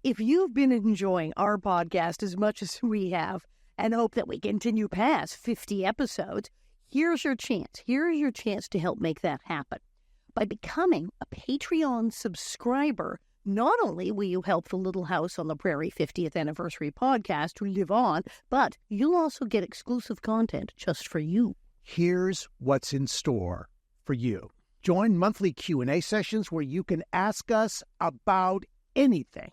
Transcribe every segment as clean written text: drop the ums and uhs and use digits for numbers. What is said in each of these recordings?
If you've been enjoying our podcast as much as we have and hope that we continue past 50 episodes, here's your chance. Here's your chance to help make that happen. By becoming a Patreon subscriber, not only will you help the Little House on the Prairie 50th Anniversary podcast to live on, but you'll also get exclusive content just for you. Here's what's in store for you. Join monthly Q&A sessions where you can ask us about anything.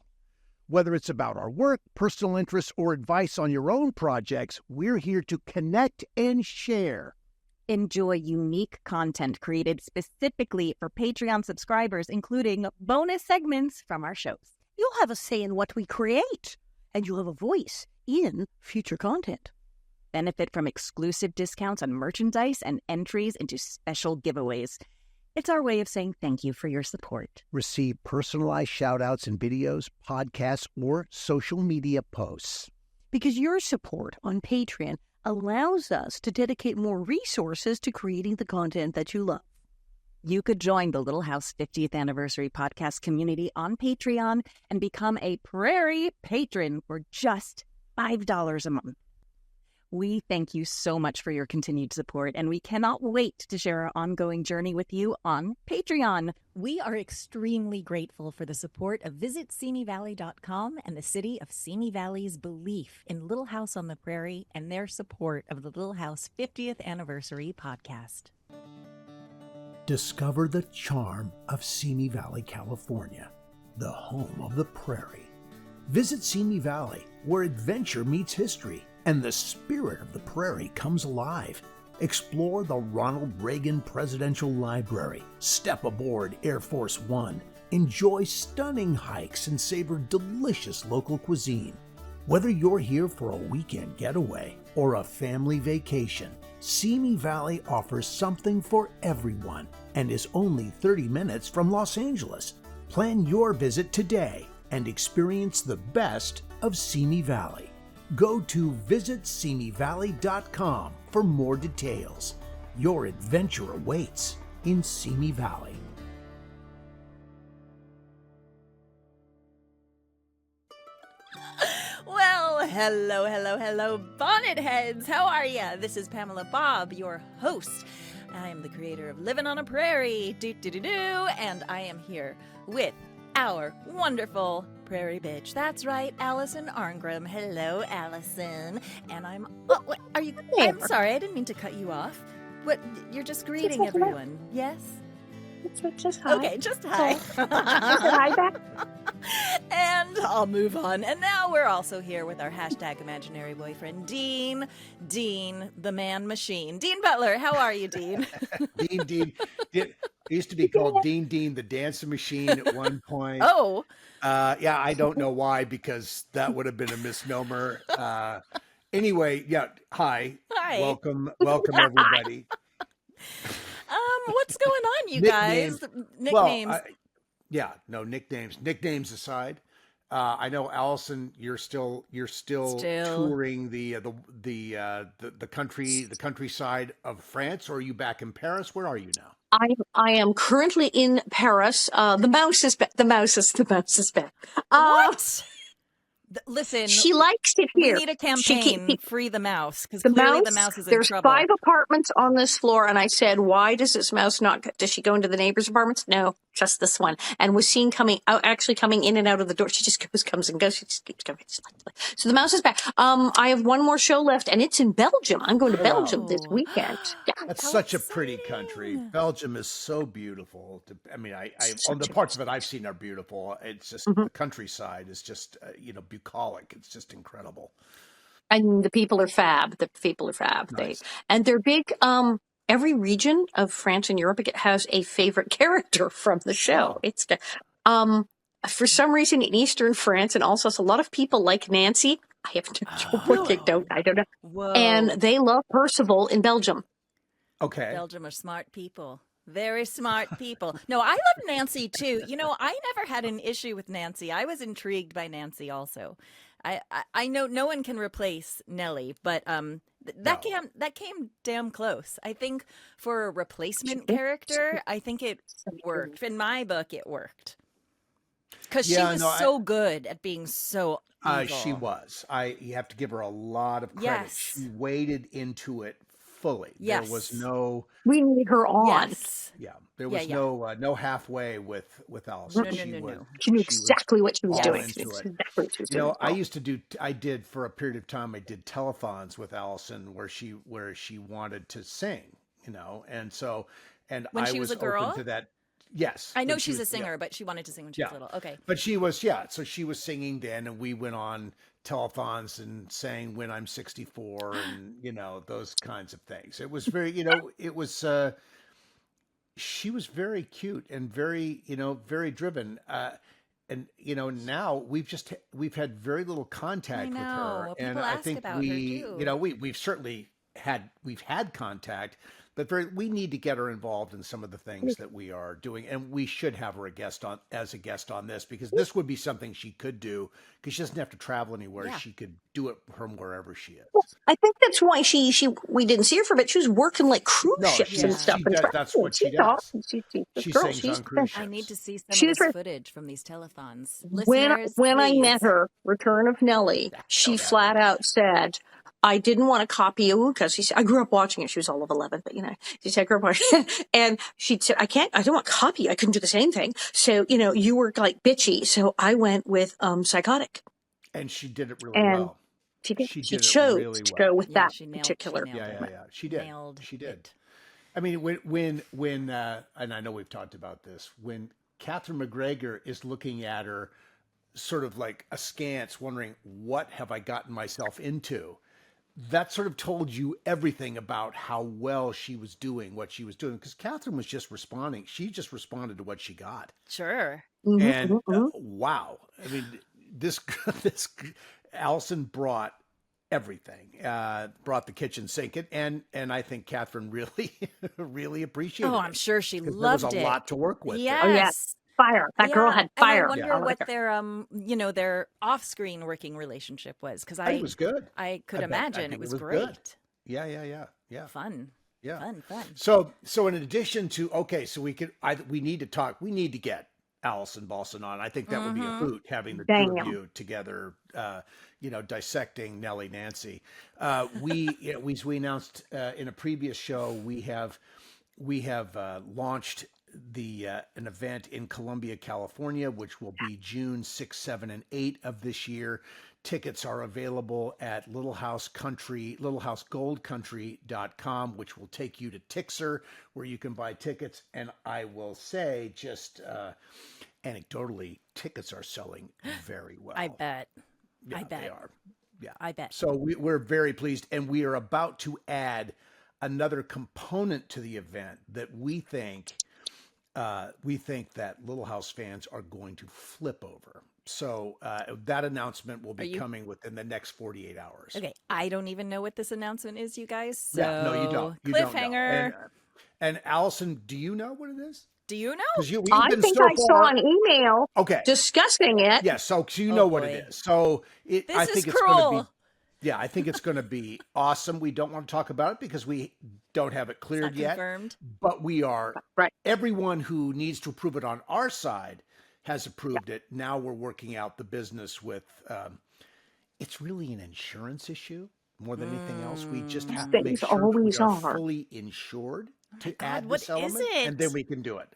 Whether it's about our work, personal interests, or advice on your own projects, we're here to connect and share. Enjoy unique content created specifically for Patreon subscribers, including bonus segments from our shows. You'll have a say in what we create, and you'll have a voice in future content. Benefit from exclusive discounts on merchandise and entries into special giveaways. It's our way of saying thank you for your support. Receive personalized shout-outs in videos, podcasts, or social media posts. Because your support on Patreon allows us to dedicate more resources to creating the content that you love. You could join the Little House 50th Anniversary podcast community on Patreon and become a Prairie patron for just $5 a month. We thank you so much for your continued support, and we cannot wait to share our ongoing journey with you on Patreon. We are extremely grateful for the support of VisitSimiValley.com and the city of Simi Valley's belief in Little House on the Prairie and their support of the Little House 50th Anniversary podcast. Discover the charm of Simi Valley, California, the home of the prairie. Visit Simi Valley, where adventure meets history and the spirit of the prairie comes alive. Explore the Ronald Reagan Presidential Library, step aboard Air Force One, enjoy stunning hikes and savor delicious local cuisine. Whether you're here for a weekend getaway or a family vacation, Simi Valley offers something for everyone and is only 30 minutes from Los Angeles. Plan your visit today and experience the best of Simi Valley. Go to visitsimivalley.com for more details. Your adventure awaits in Simi Valley. Well, hello, bonnet heads. How are ya? This is Pamela Bob, your host. I am the creator of Living on a Prairie, and I am here with our wonderful prairie bitch. That's right, Alison Arngrim. Hello, Alison. And I'm... Oh, what, are you... I'm sorry, I didn't mean to cut you off. What? You're just greeting everyone. Yes? Just hi. Okay, just hi. Hi back. And I'll move on. And now we're also here with our hashtag imaginary boyfriend, Dean. Dean, the man machine. Dean Butler, how are you, Dean? Dean. It used to be called Dean, the dancing machine at one point. Oh. Yeah, I don't know why, because that would have been a misnomer. Anyway, yeah, hi. Welcome everybody. What's going on, you guys? Nicknames. Well, nicknames. Nicknames aside, I know, Alison, you're still touring the countryside of France, or are you back in Paris? Where are you now? I am currently in Paris. The mouse is back. What? Listen, she likes it here. We need a campaign, free the mouse, because the clearly the mouse is in there's trouble. 5 apartments on this floor, and I said, why does this mouse does she go into the neighbor's apartments? No, just this one. And was seen coming in and out of the door. She just comes and goes. She just keeps coming. So the mouse is back. I have one more show left, and it's in Belgium. I'm going to Belgium this weekend. Yeah. That's such a pretty country. Belgium is so beautiful. I mean, I on the parts of it I've seen are beautiful. It's just the countryside is just bucolic. It's just incredible. And the people are fab. Nice. They're big. Every region of France and Europe has a favorite character from the show. Oh. It's for some reason in Eastern France and Alsace, a lot of people like Nancy. I have no idea what they don't. I don't know. Whoa. And they love Percival in Belgium. Okay. Belgium are smart people. Very smart people. No, I love Nancy too. I never had an issue with Nancy. I was intrigued by Nancy also. I know no one can replace Nellie, but that came damn close. I think for a replacement character, I think it worked. In my book, it worked. Because she was so good at being so evil. She was. You have to give her a lot of credit. Yes. She waded into it fully. Yes. There was no. We need her on. Yes. Yeah, there was no halfway with Alison. No. She knew exactly what she was doing. Into it. Exactly what she was doing. I did for a period of time. I did telethons with Alison where she wanted to sing. And so when I she was a open girl to that. Yes, I know she's a singer, but she wanted to sing when she was little. Okay, but she was so she was singing then, and we went on telethons and sang "When I'm 64" and those kinds of things. It was very it was. She was very cute and very very driven. And now we've had very little contact with her, well, and I think we've certainly had contact, but we need to get her involved in some of the things that we are doing, and we should have her as a guest on this, because this would be something she could do, because she doesn't have to travel anywhere. Yeah. She could do it from wherever she is. Well, I think that's why we didn't see her for a bit. She was working like cruise ships and stuff. That's what she does. She sings on cruise ships. I need to see some of this footage from these telethons. Listeners, when I please. met her, Return of Nellie, she flat out said, I didn't want to copy you because I grew up watching it. She was all of 11, but she said, I grew up watching it. And she said, I don't want to copy you. I couldn't do the same thing. So, you were like bitchy. So I went with Psychotic. And she did it really well. She did. She did chose really to well. go with that particular. She did. She did. I mean, when and I know we've talked about this, when Katherine MacGregor is looking at her sort of like askance, wondering, what have I gotten myself into? That sort of told you everything about how well she was doing what she was doing, because Katherine was just responding. She just responded to what she got. Sure. And wow. I mean, this Alison brought everything, brought the kitchen sink, and I think Katherine really appreciated it. Oh, I'm sure she loved it. There was a lot to work with. Yes. Oh, yes. Fire. That girl had fire. And I wonder what their off-screen working relationship was, because it was good. I could imagine it was great. Good. Yeah. Fun. Yeah. Fun. So in addition to we need to get Alison Balson on. I think that would be a hoot, having the two of you together, dissecting Nellie Nancy. We announced in a previous show, we have launched an event in Columbia, California, which will be June 6, 7, and 8 of this year. Tickets are available at littlehousegoldcountry.com, which will take you to Tixer, where you can buy tickets. And I will say, just anecdotally, tickets are selling very well. I bet. Yeah, they are. Yeah, I bet. So we're very pleased, and we are about to add another component to the event that we think that Little House fans are going to flip over. So that announcment will be coming within the next 48 hours. Okay, I don't even know what this announcement is, you guys. So no, you don't. Cliffhanger. Don't know. And Alison, do you know what it is? Do you know? I think I saw an email discussing it. Yeah, so you know what it is. So I think it's going to be. Yeah, I think it's going to be awesome. We don't want to talk about it because we don't have it cleared yet. Confirmed. But we are. Right. Everyone who needs to approve it on our side has approved it. Now we're working out the business with. It's really an insurance issue more than anything else. We just have to make sure we are fully insured to add this element, and then we can do it.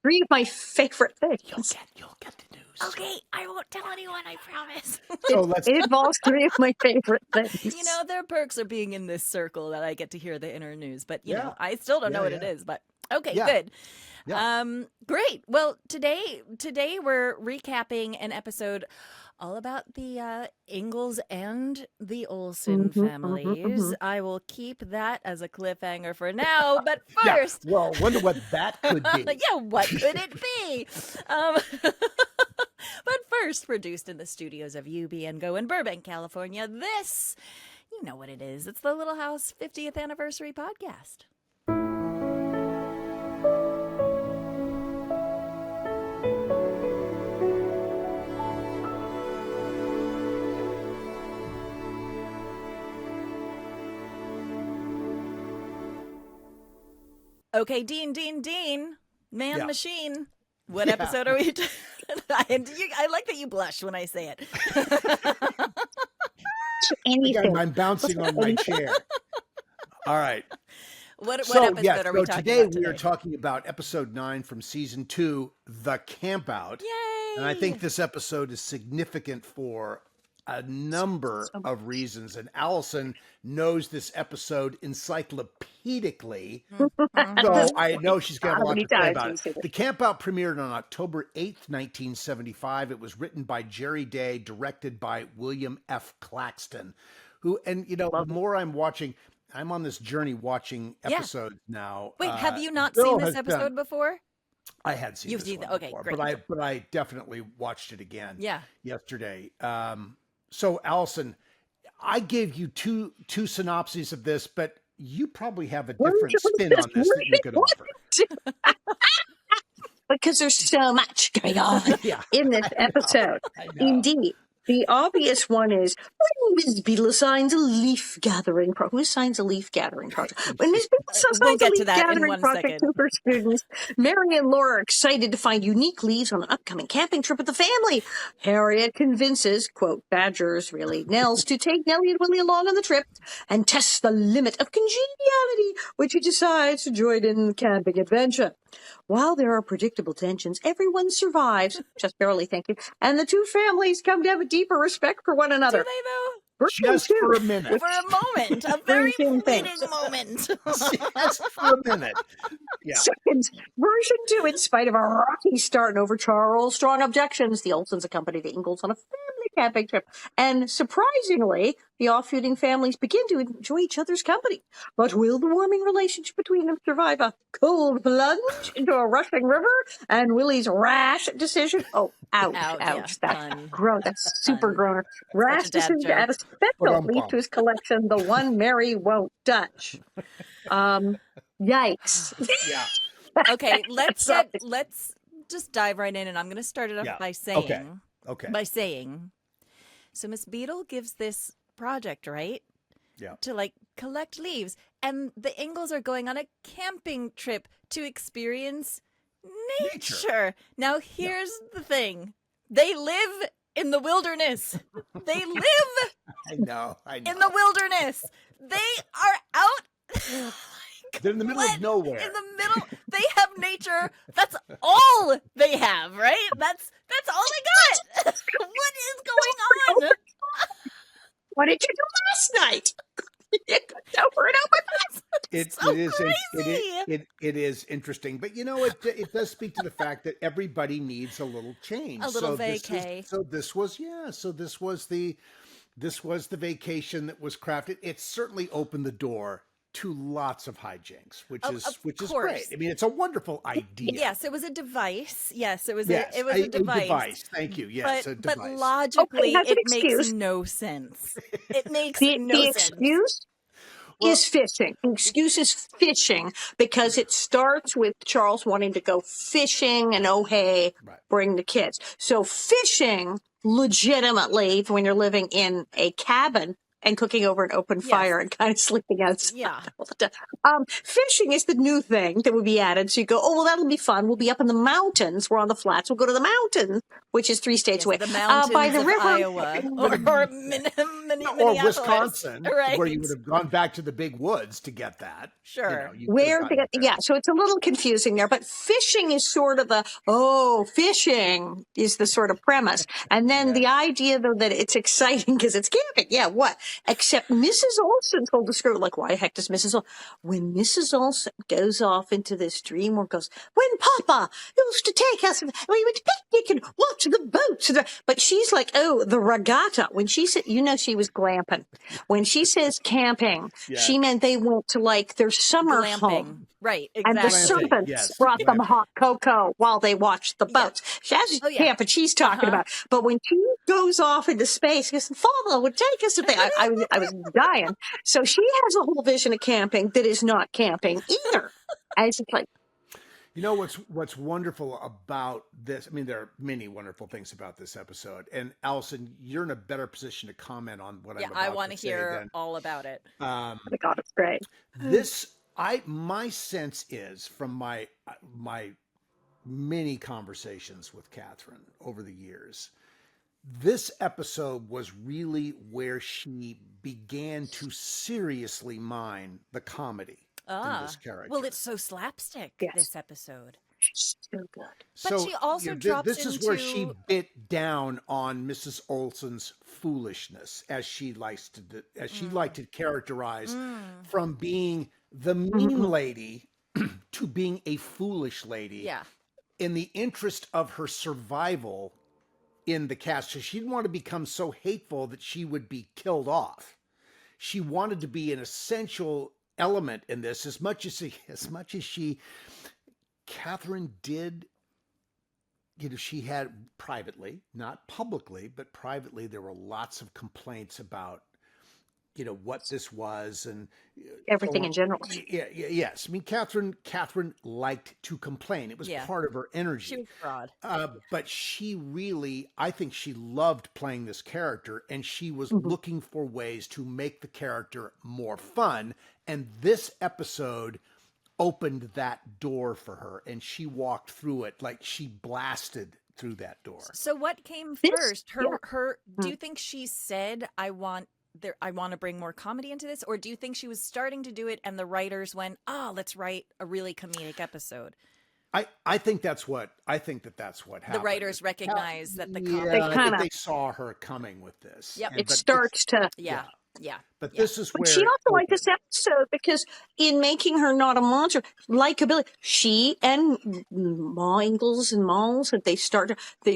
Three of my favorite things. You'll get the news. Okay, I won't tell anyone, I promise. So it involves three of my favorite things. There are perks of being in this circle that I get to hear the inner news, but you know, I still don't know what it is. But okay, good. Yeah. Great. Well, today we're recapping an episode all about the Ingalls and the Oleson families. I will keep that as a cliffhanger for now, but first... Well, wonder what that could be. What could it be? But first, produced in the studios of UB and Go in Burbank, California, this, you know what it is. It's the Little House 50th Anniversary Podcast. Yeah. Okay, Dean, Man Machine. What episode are we? I like that you blush when I say it. Anything. I'm bouncing on my chair. All right. What episode are we talking today about today? we are talking about episode 9 from season 2, The Campout. Yay! And I think this episode is significant for a number of reasons. And Alison knows this episode encyclopedically. So I know she's got a lot to say about it. The Campout premiered on October 8th, 1975. It was written by Jerry Day, directed by William F. Claxton, who, and you know, the more I'm watching, I'm on this journey watching episodes now. Wait, have you not Bill seen this episode before? I had seen this one okay, before, great. but I definitely watched it again. Yeah. Yesterday. So Alison, I gave you two synopses of this, but you probably have a different spin on this that you could offer. Because there's so much going on in this episode. Indeed. The obvious one is when Ms. Beadle signs a leaf gathering project. Who signs a leaf gathering project? When Ms. Beadle signs We'll a get to leaf that in gathering one project second. to her students, Mary and Laura are excited to find unique leaves on an upcoming camping trip with the family. Harriet convinces, quote, badgers really, Nels to take Nellie and Willie along on the trip and test the limit of congeniality, which he decides to join in the camping adventure. While there are predictable tensions, everyone survives, just barely, thank you, and the two families come to have a deeper respect for one another. Do they though? Just for a minute. For a moment. A very fleeting moment. Just for a minute. Yeah. Second, version 2, in spite of a rocky start and over Charles' strong objections, the Olesons accompany the Ingalls on a family camping trip. And surprisingly, the off-shooting families begin to enjoy each other's company. But will the warming relationship between them survive a cold plunge into a rushing river and Willie's rash decision? Oh, ouch. Yeah, That's gross. That's super groaner. Rash decision to add a special leaf to his collection, the one Mary won't touch. Yikes. Yeah. Okay, let's just dive right in, and I'm going to start it off by saying, so Miss Beadle gives this project, right? Yeah. To like collect leaves, and the Ingalls are going on a camping trip to experience nature. Now, here's the thing: they live in the wilderness. They live. I know. In the wilderness. They are out. They're in the middle of nowhere. In the middle, they have nature. That's all they have, right? That's all they got. What is going on? What did you do last night? Over and over. It is interesting, but you know, it does speak to the fact that everybody needs a little change, a little vacay. This was the vacation that was crafted. It certainly opened the door to lots of hijinks, which is great. I mean, it's a wonderful idea. Yes, it was a device. Yes, it was a device. Thank you. Yes, a device. But logically, it makes no sense. It makes no sense. The excuse is fishing. The excuse is fishing because it starts with Charles wanting to go fishing and bring the kids. So fishing legitimately, when you're living in a cabin and cooking over an open fire and kind of sleeping outside. Yeah. Fishing is the new thing that would be added. So you go, oh, well, that'll be fun. We'll be up in the mountains. We're on the flats. We'll go to the mountains, which is 3 states away. The mountains by the of river. Iowa or or Wisconsin, right. Where you would have gone back to the big woods to get that. Sure. So it's a little confusing there. But fishing is sort of fishing is the sort of premise. And then the idea, though, that it's exciting because it's camping. Yeah, what? Except Mrs. Olson told the script, like, why the heck does Mrs. Olson? When Mrs. Olson goes off into this dream or goes, when Papa used to take us, we would picnic and watch the boats. But she's like, oh, the regatta. When she said, she was glamping. When she says camping, she meant they went to like their summer home. Right, exactly. And the servants brought them hot cocoa while they watched the boats. That's camping she's talking about. But when she goes off into space, she goes, Father would take us to things. I was dying. So she has a whole vision of camping that is not camping either. As it's like, you know what's wonderful about this? I mean, there are many wonderful things about this episode. And Alison, you're in a better position to comment on what I'm about to say. Yeah, I want to hear all about it. Oh my God, it's great. My sense is from my many conversations with Katherine over the years. This episode was really where she began to seriously mine the comedy in this character. Well, it's so slapstick, Yes. this episode. So good. But she also drops this is where she into- bit down on Mrs. Oleson's foolishness, as she likes to characterize, from being the mean lady to being a foolish lady. Yeah. In the interest of her survival in the cast. So she didn't want to become so hateful that she would be killed off. She wanted to be an essential element in this, as much as she Katherine did, she had privately, not publicly, but privately, there were lots of complaints about, what this was and Everything in general. Yes. I mean, Katherine liked to complain. It was part of her energy. She was fraud. But she really, I think she loved playing this character, and she was looking for ways to make the character more fun. And this episode opened that door for her, and she walked through it like she blasted through that door. So what came first? Do you think she said, I want to bring more comedy into this, or do you think she was starting to do it and the writers went, let's write a really comedic episode? I think that's what happened. The writers recognized that the comedy. I think they saw her coming with this. Yep. It starts to. Yeah. But this is where. But she also liked this episode because in making her not a monster, likability, she and Ingalls and Malls,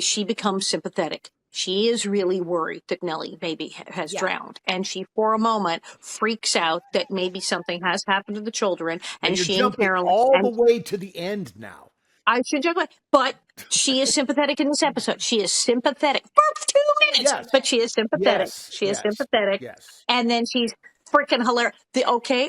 she becomes sympathetic. She is really worried that Nellie maybe has drowned. And she, for a moment, freaks out that maybe something has happened to the children. And you're she jumping and Carolyn. all the way to the end now. I should jump away. But she is sympathetic in this episode. She is sympathetic for 2 minutes. Yes. But she is sympathetic. She is sympathetic. Yes. And then she's freaking hilarious.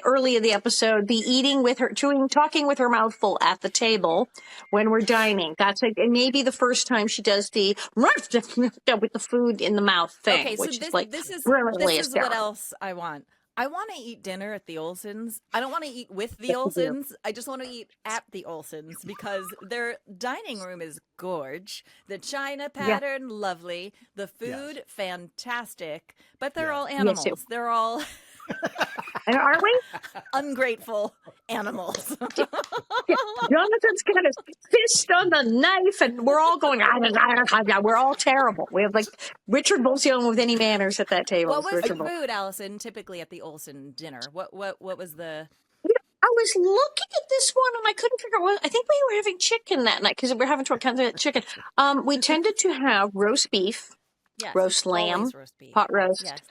Early in the episode, the eating with her, talking with her mouth full at the table when we're dining. That's maybe the first time she does the with the food in the mouth thing. Okay, so which this is brilliantly what else I want. I want to eat dinner at the Olesons. I don't want to eat with the Olesons. I just want to eat at the Olesons because their dining room is gorge. The china pattern, lovely. The food, fantastic. But they're all animals. Yes, they're all Are we? ungrateful animals. Jonathan's got his fist on the knife, and we're all going, we're all terrible. We have Richard Bolt's the only one with any manners at that table. What was Richard the Bolt. food, Alison, typically at the Olsen dinner? What was the... I was looking at this one and I couldn't figure out what. I think we were having chicken that night because we're having to account for chicken. We tended to have roast beef, roast lamb, roast beef. pot roast,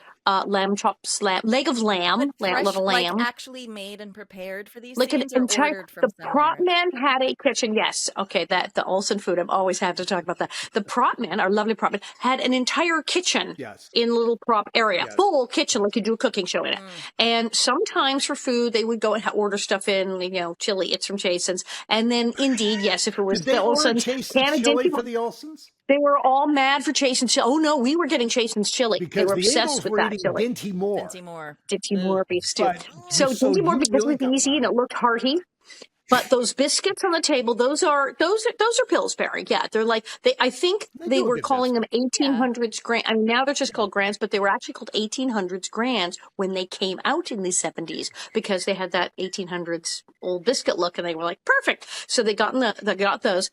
lamb chops, leg of lamb, little lamb. Like actually made and prepared for these Like scenes, an or entire, ordered from the somewhere? prop man had a kitchen. Yes. Okay. The Olsen food. I've always had to talk about that. The prop man, our lovely prop man, had an entire kitchen in a little prop area, full kitchen, like you do a cooking show in it. And sometimes for food, they would go and order stuff in, chili. It's from Jason's. And then indeed, yes, if it was the Olsen, chili for the Olsons? They were all mad for Jason's chili. Oh no, we were getting Jason's chili. Because they were the obsessed with that chili. Dinty Moore. Dinty Moore beef stew. So you Dinty Moore because really it was easy and it looked hearty. But those biscuits on the table, those are Pillsbury. Yeah, they're I think they were calling them 1800s grand. I mean, now they're just called grands, but they were actually called 1800s grands when they came out in the 70s because they had that 1800s old biscuit look, and they were like perfect. So they got those.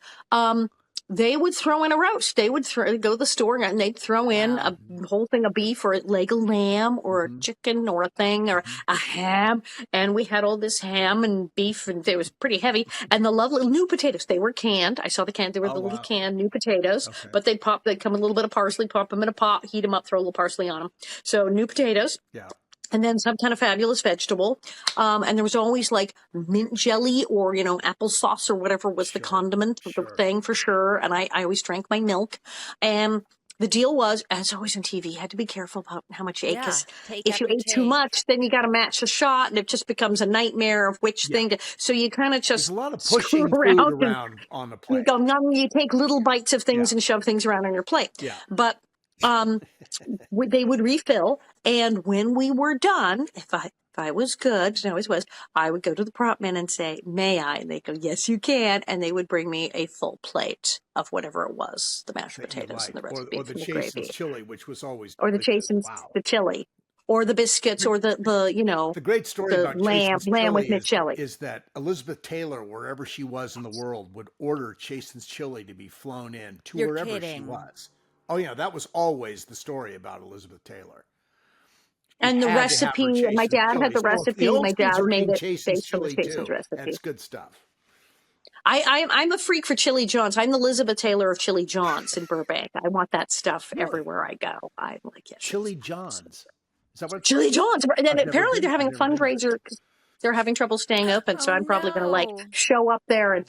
They would throw in a roast. They would go to the store and they'd throw in a whole thing of beef or a leg of lamb or a chicken or a thing or a ham. And we had all this ham and beef, and it was pretty heavy. And the lovely new potatoes, they were canned. I saw the can. They were the little canned new potatoes, but they'd come with a little bit of parsley, pop them in a pot, heat them up, throw a little parsley on them. So new potatoes. Yeah. And then some kind of fabulous vegetable. And there was always mint jelly or, applesauce or whatever was the condiment, the thing for sure. And I always drank my milk. And the deal was, as always on TV, you had to be careful about how much you ate. Because if you ate too much, then you got to match the shot and it just becomes a nightmare of which thing to. So you kind of just. There's a lot of pushing food around on the plate. You take little bites of things and shove things around on your plate. Yeah. But. They would refill, and when we were done, if I if I was good, and I always was, I would go to the prop man and say, may I? And they go, yes, you can. And they would bring me a full plate of whatever it was, the mashed potatoes and the roast beef or the and the Chasen's gravy. chili, which was always Or the delicious. Chasen's, Wow. the chili. Or the biscuits, or the The great story the about lamb Chasen's with chili McChili. is that Elizabeth Taylor, wherever she was in the world, would order Chasen's chili to be flown in to You're wherever kidding. she was. Oh yeah, that was always the story about Elizabeth Taylor. And the recipe, my dad had the recipe, my dad made it based on the Chasen's recipe. That's good stuff. I'm a freak for Chili John's. I'm the Elizabeth Taylor of Chili John's in Burbank. I want that stuff everywhere I go. I'm like, yes. Chili John's. Is that what it's Chili John's. And then I've apparently they're having a never been there. fundraiser because they're having trouble staying open. So Oh, I'm probably going to like no. show up there, and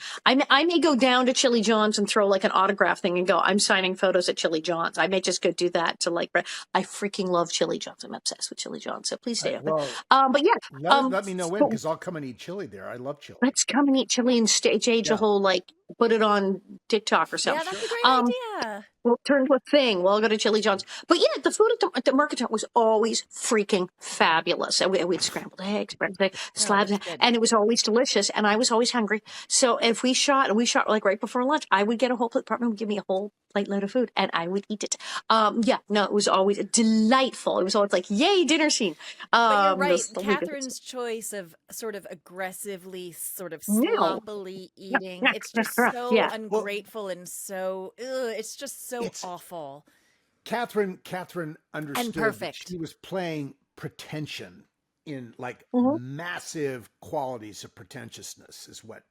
I may go down to Chili John's and throw like an autograph thing and go, I'm signing photos at Chili John's. I may just go do that to like, I freaking love Chili John's. I'm obsessed with Chili John's. So please stay open. Well, But yeah, let me know when, because I'll come and eat chili there. I love chili. let's come and eat chili and stage a whole like put it on TikTok or something. Yeah, that'd be a great idea. We'll turn to a thing. We'll all go to Chili John's. But yeah, the food at the Mercantile was always freaking fabulous. And we'd scrambled eggs, slabs, and it was always delicious. And I was always hungry. So if we shot like right before lunch, I would get a whole plate. Department would give me a whole plate load of food, and I would eat it. It was always delightful. It was always like, yay, dinner scene. But you're right. Catherine's choice of sort of aggressively, sort of sloppily eating. It's just so ungrateful and so, it's just so awful. Catherine understood And perfect. that she was playing pretension in like massive qualities of pretentiousness is what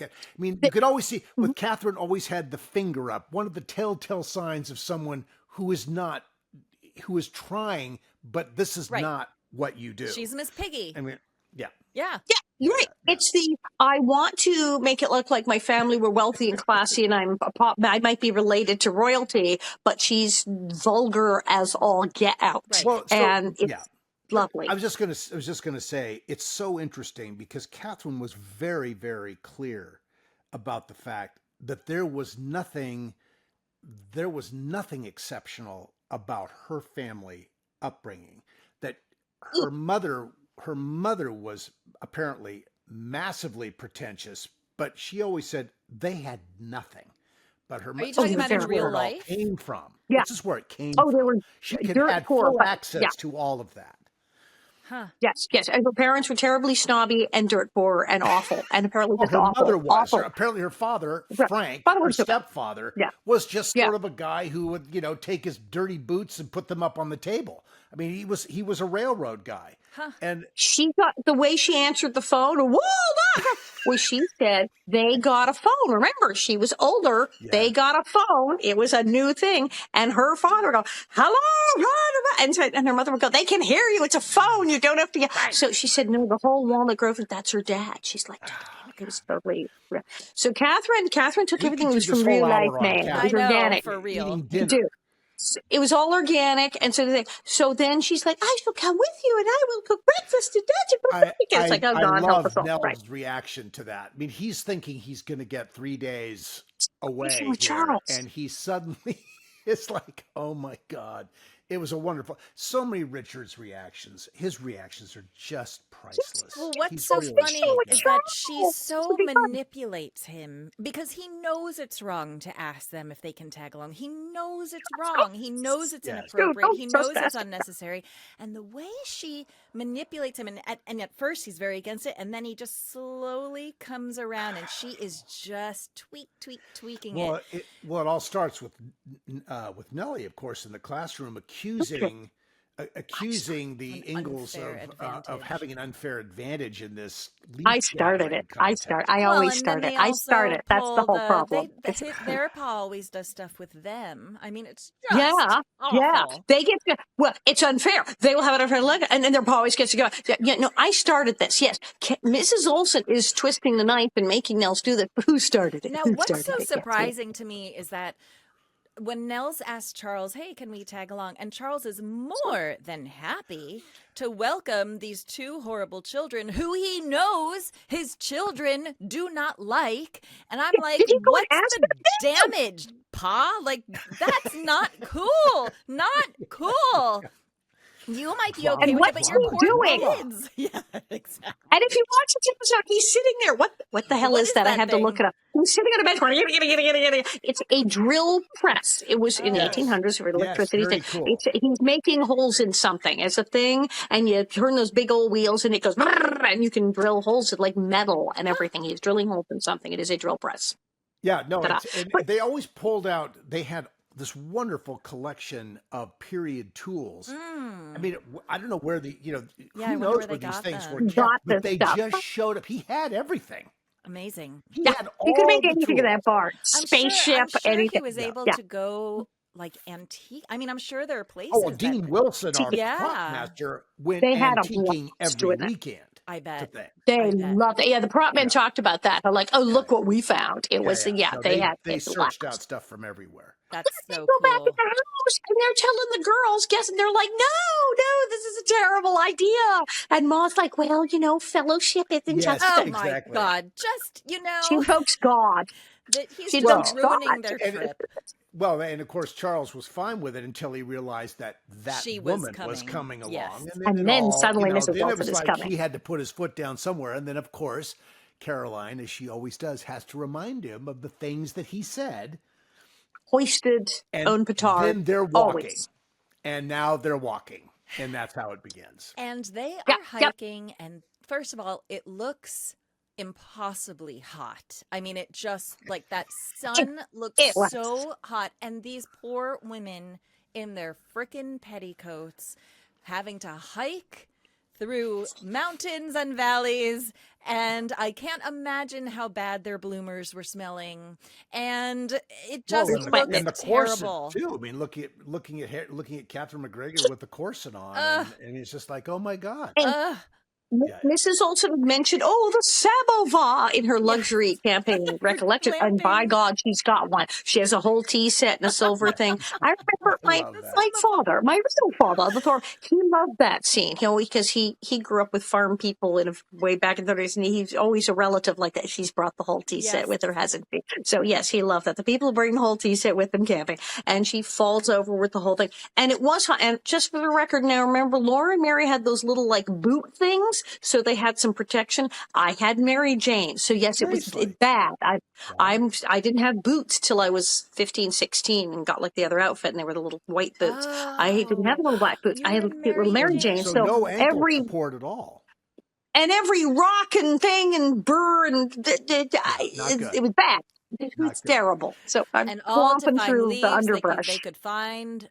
I mean, you could always see with Catherine always had the finger up, one of the telltale signs of someone who is trying, but this is not what you do. She's Miss Piggy. I mean, yeah. You're right. It's I want to make it look like my family were wealthy and classy, and I might be related to royalty, but she's vulgar as all get out. Right. Well, and it's lovely. I was just gonna say it's so interesting because Catherine was very, very clear about the fact that there was nothing exceptional about her family upbringing. That her mother was apparently massively pretentious, but she always said they had nothing. But her Are you talking about in real life? Came from. Yeah. This is where it came Oh, from. they were She could dirt had poor, full but- access to all of that. Huh. Yes. And her parents were terribly snobby and dirt poor and awful, and apparently Well, just her awful. mother was. Awful. Apparently, her father, Right. Frank, Father her was the- stepfather, Yeah. was just Yeah. sort of a guy who would, take his dirty boots and put them up on the table. I mean, he was a railroad guy. Huh. And She got the way she answered the phone. Well, she said they got a phone. Remember, she was older. Yeah. They got a phone. It was a new thing, and her father would go, "Hello," and her mother would go, "They can hear you. It's a phone. You don't have to." So she said, "No, the whole Walnut Grove. That's her dad." She's like, "It was totally." So Catherine took everything that was from real life, man. It I was know, organic. for real. eating dinner. Dude. It was all organic, and so then she's like, "I shall come with you, and I will cook breakfast and it's like, oh God, help us all." Nell's Right. reaction to that. I mean, he's thinking he's going to get 3 days away with here, Charles. and he suddenly is like, "Oh my God!" It was a wonderful. So many Richard's reactions. His reactions are just priceless. Well, what's He's so really funny good. is that she so It'll be fun. manipulates him because he knows it's wrong to ask them if they can tag along. He knows it's wrong. He knows it's Yes. inappropriate. Dude, He don't knows it's trust unnecessary. And the way she manipulates him, and at first he's very against it, and then he just slowly comes around, and she is just tweaking it. It all starts with Nellie, of course, in the classroom, accusing the An Ingalls unfair of advantage. having an unfair advantage in this. I started it. I always start it. I start it. That's the whole problem. Their pa always does stuff with them. I mean, it's just Yeah. awful. They get to, well, it's unfair. They will have an unfair leg, and then their pa always gets to go. Yeah, no, I started this. Yes, Mrs. Oleson is twisting the knife and making Nels do this. But who started it? Now, Who what's started so it? Yes, surprising to me is that when Nels asked Charles, "Hey, can we tag along?" and Charles is more than happy to welcome these two horrible children who he knows his children do not like. And I'm like, Did he go what's and ask the damage, Pa? Like, that's not cool. Not cool. You might be Drama. okay And with it, what's but your he poor doing? kids. Yeah, exactly. And if you watch this episode, he's sitting there. What the hell What is is that? I that had to look thing? it up. He's sitting on a bench going, it's a drill press. It was in the Yes. 1800s for Yes, electricity. very cool. He's making holes in something. It's a thing, and you turn those big old wheels, and it goes, and you can drill holes in like metal and everything. He's drilling holes in something. It is a drill press. Yeah, no, Ta-da. and But they always pulled out, they had this wonderful collection of period tools. I mean, I don't know where Yeah, I who wonder knows where they where these got things them. were kept, got but this they stuff. just showed up. He had everything. Amazing. He Yeah, had he could all make the anything in tools. that bar. I'm Spaceship, sure he anything. was Yeah. able Yeah. to go like antique. I mean, I'm sure there are places Oh, well, that Dean Wilson, our Yeah. prop master, went They had a antiquing blast every doing it. weekend. I To bet. thing. They I bet. loved it. Yeah, the prop men Yeah. talked about that. They're like, oh, look Yeah. what we found. It was, No, they had they a searched blast. out stuff from everywhere. That's They so go back in cool. the house and they're telling the girls, guessing they're like, no, this is a terrible idea. And Ma's like, well, fellowship isn't Yes, just Oh a. my exactly. God. Just, She invokes God. that he's She just invokes ruining God. their and- trip. Well, and of course, Charles was fine with it until he realized that She was woman was coming. coming Yes. along. And then suddenly Mrs. then it Balson was is like coming. he had to put his foot down somewhere. And then, of course, Caroline, as she always does, has to remind him of the things that he said. Hoisted And own petard. then they're walking. Always. And now they're walking. And that's how it begins. And they Yeah, are hiking, and first of all, it looks impossibly hot. I mean, it just like that sun looks it was. so hot, and these poor women in their frickin' petticoats having to hike through mountains and valleys, and I can't imagine how bad their bloomers were smelling, and it just Well, looks and the terrible. corset too. I mean, looking at Katherine MacGregor with the corset on, and it's just like, oh my God. Ugh. Yeah. Mrs. Olson mentioned, the Sabova in her luxury camping recollection. And by glamping. God, she's got one. She has a whole tea set and a silver thing. I remember I love that. my father, my real father, the Thor, he loved that scene. Because he grew up with farm people way back in the 30s, and he's always a relative like that. She's brought the whole tea set Yes. with her, hasn't she? So yes, he loved that. The people who bring the whole tea set with them camping, and she falls over with the whole thing. And it was hot. And just for the record, now remember, Laura and Mary had those little like boot things. So they had some protection. I had Mary Jane. So yes, it was Seriously? bad. I didn't have boots till I was 15, 16 and got like the other outfit, and they were the little white boots. I didn't have the little black boots. You I had had little Mary Mary Jane. So So no ankle every support at all. rock and thing and burr and not good. it was bad. It Not was good. terrible. So I'm And all to clomping find through leaves the they underbrush. could find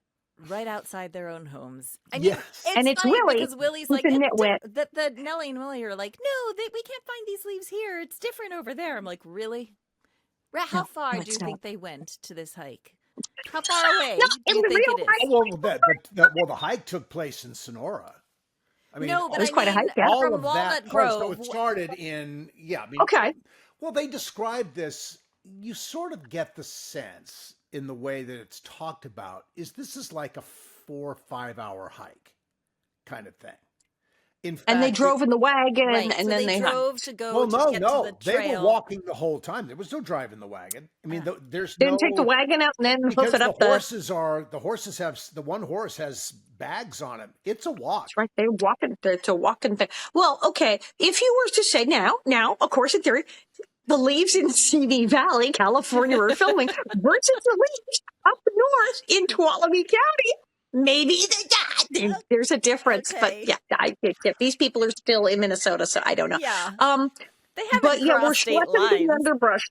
right outside their own homes. I mean, Yes. And it's funny Willie, because Willie's who's like, a nitwit. the Nellie and Willie are like, no, we can't find these leaves here. It's different over there. I'm like, really? How No, far do it's you not. think they went to this hike? How far away No, do in you the think real it is? hike- Well, the hike took place in Sonora. I mean, No, but It was I quite a mean, hike, yeah. all from of Walnut that. Grove. So it started in Okay. Well, they describe this. You sort of get the sense in the way that it's talked about this is like a 4 or 5 hour hike kind of thing. In fact, And they drove in the wagon, Right, and so then they they drove to go Well, to get no, to the they trail. were walking the whole time. There was no driving the wagon. I mean, there's didn't no take the wagon out and then hoof because it the up the. horses have the one horse has bags on him. It's a walk. That's right. They're walking. It's a walking thing. Well, okay. If you were to say now, of course, in theory, the leaves in Simi Valley, California, were filming versus the leaves up north in Tuolumne County. Maybe there's a difference, Okay. but yeah, these people are still in Minnesota, so I don't know. Yeah. They haven't But yeah, we're crossed state schlepping through lines. the underbrush.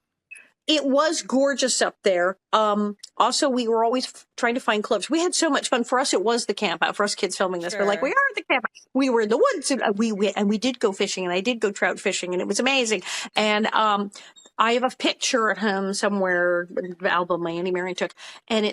It was gorgeous up there. Also, we were always trying to find cloves. We had so much fun. For us, it was the camp out. For us kids filming this, we're like, Sure. we are at the camp out. We were in the woods, and we did go fishing, and I did go trout fishing, and it was amazing. And I have a picture at home somewhere, an album my Auntie Mary took, and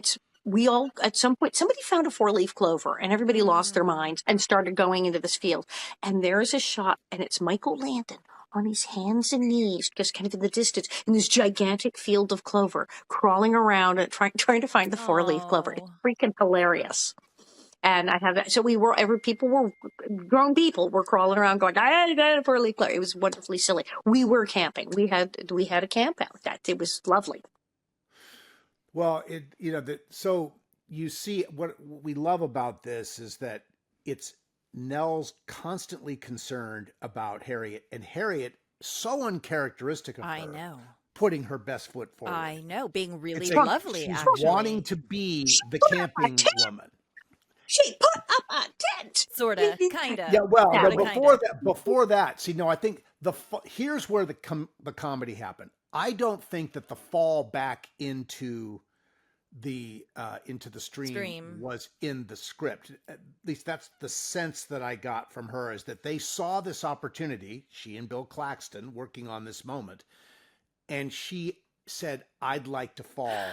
we all, at some point, somebody found a 4-leaf clover, and everybody lost their minds and started going into this field. And there's a shot, and it's Michael Landon on his hands and knees, just kind of in the distance, in this gigantic field of clover, crawling around and trying to find the 4-leaf clover. It's freaking hilarious. And I have that. So grown people were crawling around going, I got a 4-leaf clover. It was wonderfully silly. We were camping. We had a camp out. It was lovely. Well, so you see what we love about this is that it's Nell's constantly concerned about Harriet, and Harriet, so uncharacteristic of her. I know. Putting her best foot forward. I know, being really It's like lovely, she's actually. wanting to be the camping woman. She put up a tent. Sorta, kinda. Yeah, well, Yeah, but before that, see, no, I think here's where the comedy happened. I don't think that the fall back into the stream was in the script. At least that's the sense that I got from her, is that they saw this opportunity, she and Bill Claxton working on this moment, and she said, "I'd like to fall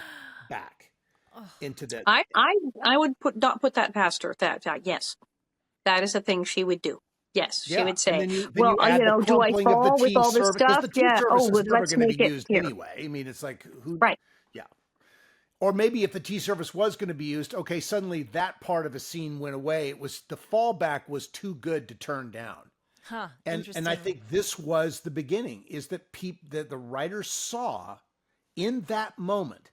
back into that." I would not put that past her. That yes, that is a thing she would do. Yes, she would say, "Well, do I fall with all this stuff? Yeah. Oh, let's make it used here." Anyway, I mean, it's like who? Right. Yeah. Or maybe if the tea service was going to be used, okay, suddenly that part of a scene went away. It was the fallback was too good to turn down. Huh. And I think this was the beginning, is that the writers saw in that moment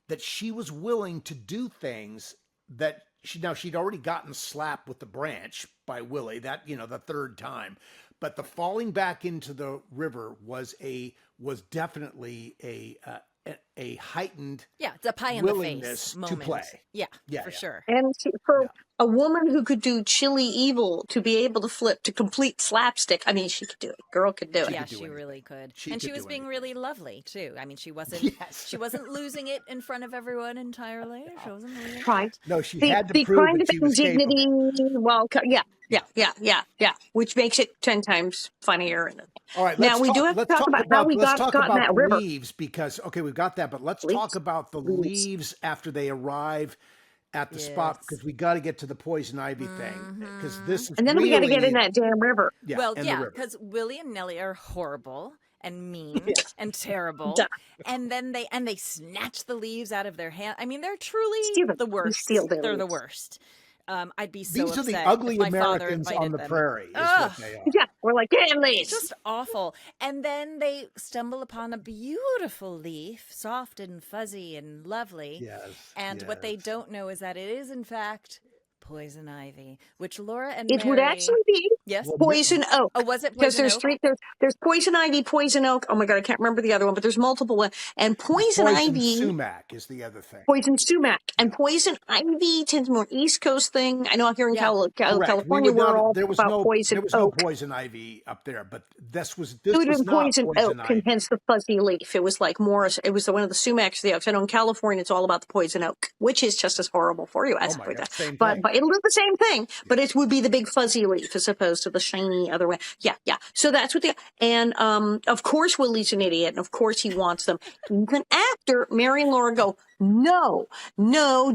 that she was willing to do things that she'd already gotten slapped with the branch by Willie, that, the third time, but the falling back into the river was definitely a heightened it's a pie in the willingness face moment. To play. Yeah, for sure. And for a woman who could do chilly evil to be able to flip to complete slapstick, I mean, she could do it. Girl could do it. Yeah, she really could. And she was being really lovely too. I mean, she wasn't losing it in front of everyone entirely. She wasn't losing it. No, she had to prove that she was dignity. capable. Well, yeah. Which makes it 10 times funnier. All right. Now we do have to talk about how we got in that river. Leaves, because we've got that, but let's talk about the leaves after they arrive at the spot, because we got to get to the poison ivy thing, because this is and then we got to get in that damn river. Because Willie and Nellie are horrible and mean and terrible, and then they snatch the leaves out of their hand. I mean, they're truly the worst. They're the worst. I'd be so upset. These are the ugly if my Americans father on the them. prairie. Is what they are. Yeah, we're like, damn leaves. Just awful. And then they stumble upon a beautiful leaf, soft and fuzzy and lovely. Yes. And what they don't know is that it is, in fact, poison ivy, which Laura and it would actually be poison oak. Oh, was it poison because there's oak? There's poison ivy, poison oak. Oh my god, I can't remember the other one, but there's multiple ones. And poison ivy, sumac is the other thing. Poison sumac and poison ivy tends more East Coast thing. I know here in California we're all about poison oak. There was no poison ivy up there, but this was not poison oak, ivy. And hence the fuzzy leaf. It was like Morris. It was one of the sumacs, the oaks. I know in California it's all about the poison oak, which is just as horrible for you as but it'll do the same thing, but it would be the big fuzzy leaf as opposed to the shiny other way. Yeah. So that's what and of course Willie's an idiot, and of course he wants them. Even after Mary and Laura go, no,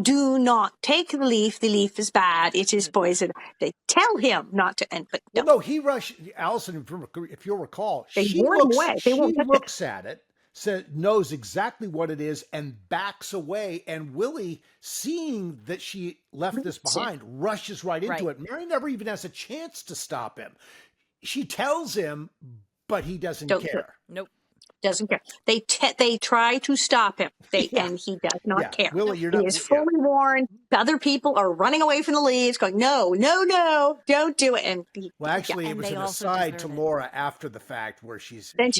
do not take the leaf. The leaf is bad. It is poison. They tell him not to. No, he rushed. Alison, if you'll recall, she looks at it. Knows exactly what it is and backs away, and Willie, seeing that she left this behind, rushes right into it. Mary never even has a chance to stop him. She tells him, but he doesn't care. Nope. Doesn't care. They try to stop him. And he does not care. Willie, he is fully warned. Other people are running away from the leaves, going, no, don't do it. And it was an aside to Laura after the fact, where she's going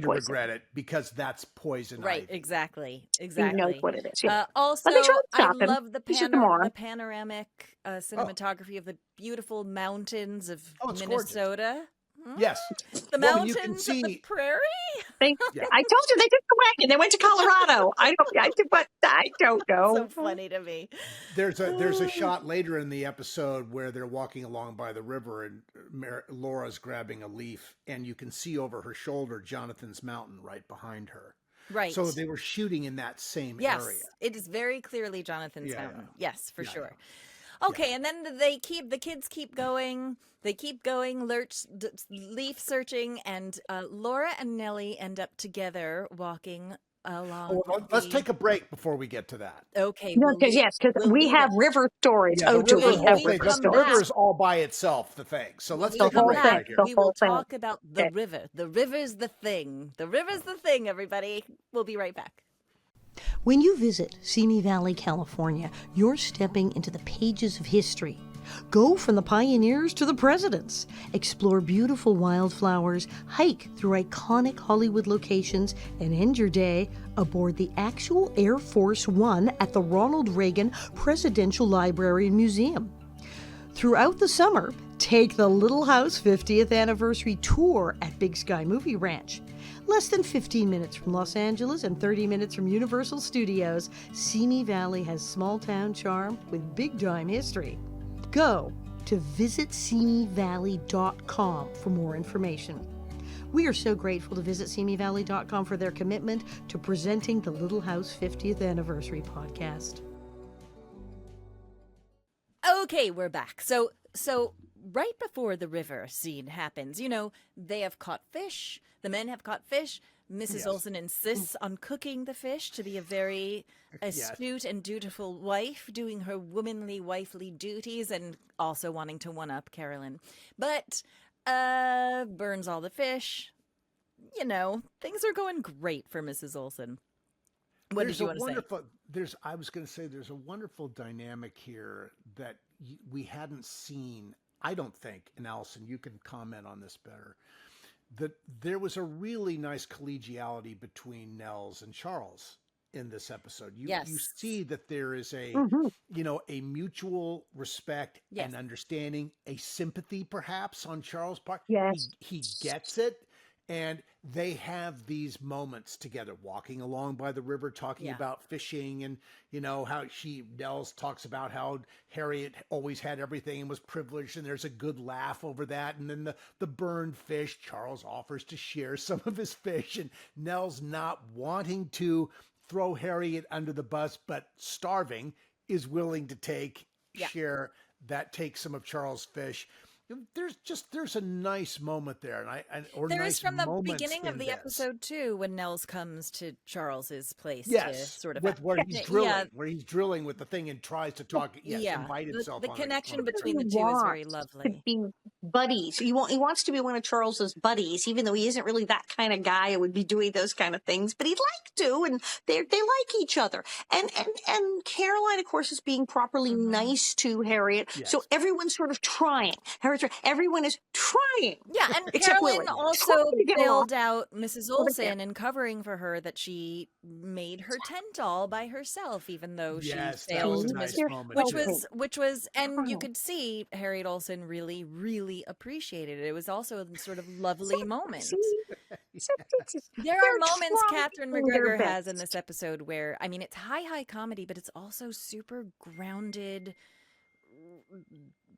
to regret it because that's poison. Right, exactly. He knows what it is. Yeah. Also, I love the panoramic cinematography of the beautiful mountains of Minnesota. Gorgeous. Yes. The mountains of the prairie? I told you they took the wagon. They went to Colorado. I don't know. So funny to me. There's a shot later in the episode where they're walking along by the river, and Laura's grabbing a leaf, and you can see over her shoulder Jonathan's mountain right behind her. Right. So they were shooting in that same area. Yes, it is very clearly Jonathan's mountain. Yes, for sure. Yeah. Okay, and then the kids keep going. They keep going, leaf searching, and Laura and Nellie end up together walking along. Let's take a break before we get to that. Okay. No, because we have river stories. Yeah, the river is all by itself, the thing. So let's take a break right here. We will talk about the river. The river's the thing. The river's the thing, everybody. We'll be right back. When you visit Simi Valley, California, you're stepping into the pages of history. Go from the pioneers to the presidents. Explore beautiful wildflowers, hike through iconic Hollywood locations, and end your day aboard the actual Air Force One at the Ronald Reagan Presidential Library and Museum. Throughout the summer, take the Little House 50th Anniversary Tour at Big Sky Movie Ranch. Less than 15 minutes from Los Angeles and 30 minutes from Universal Studios, Simi Valley has small-town charm with big-time history. Go to visitsimivalley.com for more information. We are so grateful to visitsimivalley.com for their commitment to presenting the Little House 50th Anniversary podcast. Okay, we're back. So right before the river scene happens, they have caught fish. The men have caught fish. Mrs. Oleson insists on cooking the fish to be a very astute and dutiful wife, doing her womanly, wifely duties, and also wanting to one-up Carolyn. But burns all the fish. Things are going great for Mrs. Oleson. What did you want to say? I was going to say there's a wonderful dynamic here that we hadn't seen, I don't think, and Alison, you can comment on this better, that there was a really nice collegiality between Nels and Charles in this episode. You see that there is a mutual respect and understanding, a sympathy perhaps on Charles' part. Yes. He gets it. And they have these moments together, walking along by the river, talking about fishing, and how Nels talks about how Harriet always had everything and was privileged, and there's a good laugh over that. And then the burned fish, Charles offers to share some of his fish, and Nels, not wanting to throw Harriet under the bus, but starving, is willing to take some of Charles' fish. There's a nice moment there, there is from the beginning of the episode too, when Nels comes to Charles's place to sort of where he's drilling with the thing and tries to talk, invite himself. The connection between the two is very lovely. To be buddies, he wants to be one of Charles's buddies, even though he isn't really that kind of guy who would be doing those kind of things. But he'd like to, and they like each other. And Caroline, of course, is being properly nice to Harriet. Yes. So everyone's sort of trying. Everyone is trying. Yeah, and Caroline also bailed out Mrs. Oleson and covering for her that she made her tent all by herself, even though she failed. Which was, and you could see Harriet Oleson really, really appreciated it. It was also a sort of lovely moment. There are moments Katherine MacGregor has in this episode where, it's high comedy, but it's also super grounded,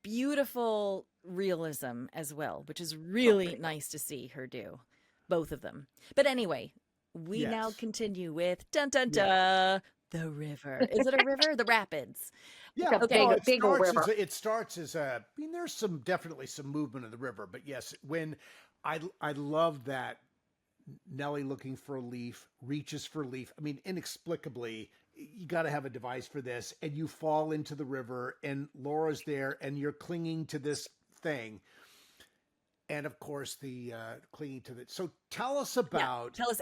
beautiful realism as well, which is really nice to see her do, both of them. But anyway, we now continue with the river. Is it a river? The rapids. Yeah, okay. Big river. It starts as there's definitely some movement in the river, but yes, when I love that Nellie, looking for a leaf, reaches for a leaf. Inexplicably, you got to have a device for this, and you fall into the river, and Laura's there, and you're clinging to this thing. And of course, the clinging to it. So tell us